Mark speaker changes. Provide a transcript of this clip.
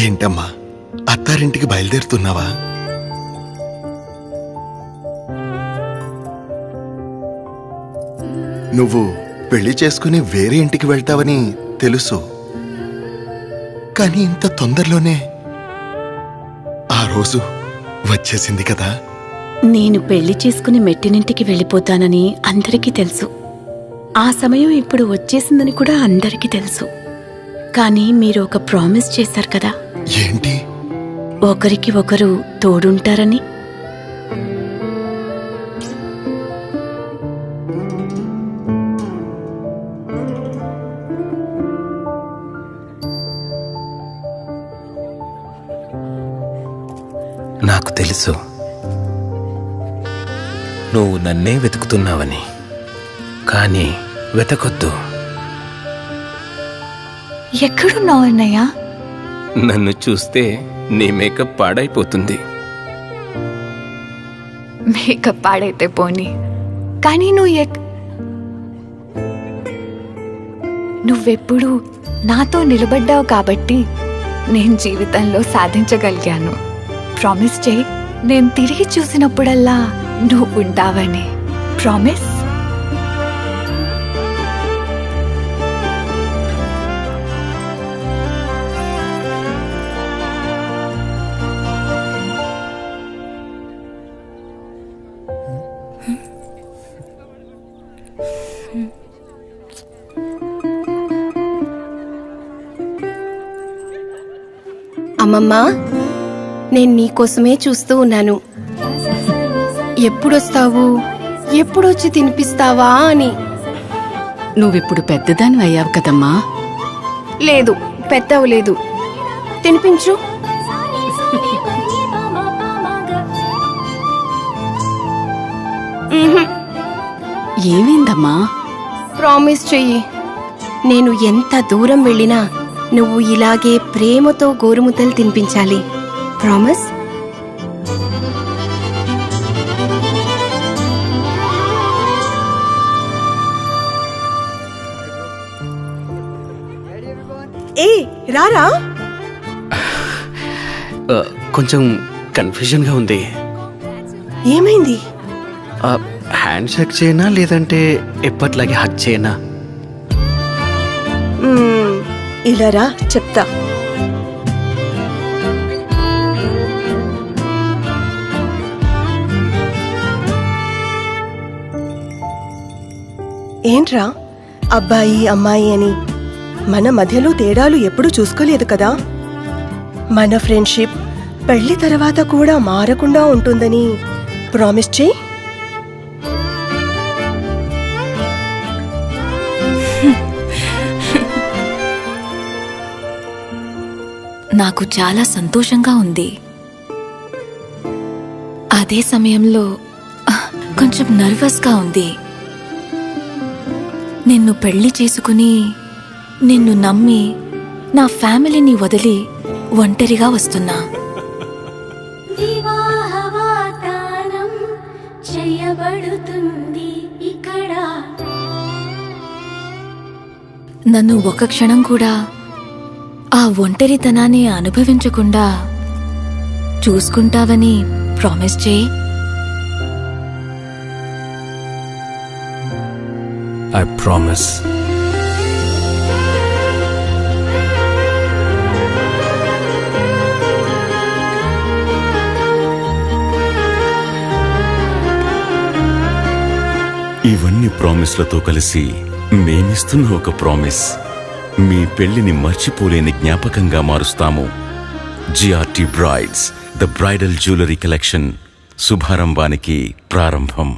Speaker 1: ఏంటమ్మా, అత్తారింటికి బయలుదేరుతున్నావా? నువ్వు పెళ్లి చేసుకుని వేరే ఇంటికి వెళ్తావని తెలుసు, కానీ ఇంత తొందరలోనే ఆ రోజు వచ్చేసింది కదా.
Speaker 2: నేను పెళ్లి చేసుకుని మెట్టినింటికి వెళ్ళిపోతానని అందరికీ తెలుసు. ఆ సమయం ఇప్పుడు వచ్చేసిందని కూడా అందరికీ తెలుసు. కానీ మీరు ఒక ప్రామిస్ చేశారు కదా.
Speaker 1: ఏంటి?
Speaker 2: ఒకరికి ఒకరు తోడుంటారని.
Speaker 3: నాకు తెలుసు నువ్వు నన్నే వెతుకుతున్నావని, కానీ వెతకొద్దు.
Speaker 4: ఎక్కడున్నావు అన్నయ్య?
Speaker 3: నన్ను చూస్తే నీ మేకప్ పాడైపోతుంది.
Speaker 4: మేకప్ పాడైతే పోనీ, కానీ నువ్వెప్పుడు నాతో నిలబడ్డావు కాబట్టి నేను జీవితంలో సాధించగలిగాను. ప్రామిస్ చేయి, నేను తిరిగి చూసినప్పుడల్లా నువ్వుంటావని. ప్రామిస్.
Speaker 5: అమ్మమ్మా, నేను నీకోసమే చూస్తూ ఉన్నాను. ఎప్పుడొస్తావు, ఎప్పుడొచ్చి తినిపిస్తావా అని.
Speaker 2: నువ్విప్పుడు పెద్దదాని అయ్యావు కదమ్మా.
Speaker 5: లేదు, పెద్దవలేదు. తినిపించు.
Speaker 2: ఏమైందమ్మా?
Speaker 5: ప్రామిస్ చెయ్యి. నేను ఎంత దూరం వెళ్ళినా నువ్వు ఇలాగే ప్రేమతో గోరుముద్దలు తినిపించాలి. ప్రామిస్.
Speaker 6: ఏ రారా.
Speaker 7: కొంచెం కన్ఫ్యూజన్గా ఉంది.
Speaker 6: ఏమైంది?
Speaker 7: హ్యాండ్ షేక్ చేయనా లేదంటే ఎప్పట్లాగే హక్ చేయనా?
Speaker 6: ఇలా రా, చెప్తా. ఏంట్రా, అబ్బాయి అమ్మాయి అని మన మధ్యలో తేడాలు ఎప్పుడూ చూసుకోలేదు కదా. మన ఫ్రెండ్షిప్ పెళ్లి తర్వాత కూడా మారకుండా ఉంటుందని ప్రామిస్ చెయ్యి.
Speaker 4: నాకు చాలా సంతోషంగా ఉంది. అదే సమయంలో కొంచెం నర్వస్గా ఉంది. నిన్ను పెళ్లి చేసుకుని, నిన్ను నమ్మి, నా ఫ్యామిలీని వదిలి ఒంటరిగా వస్తున్నా. నన్ను ఒక క్షణం కూడా ఆ ఒంటరితనాన్ని అనుభవించకుండా చూసుకుంటావని ప్రామిస్ చేయి.
Speaker 3: I promise.
Speaker 8: ఇవన్నీ ప్రామిస్లతో కలిసి మేమిస్తున్న ఒక ప్రామిస్. మీ పెళ్లిని మర్చిపోలేని జ్ఞాపకంగా మారుస్తాము. GRT brides, the bridal jewellery collection శుభారంభానికి ప్రారంభం.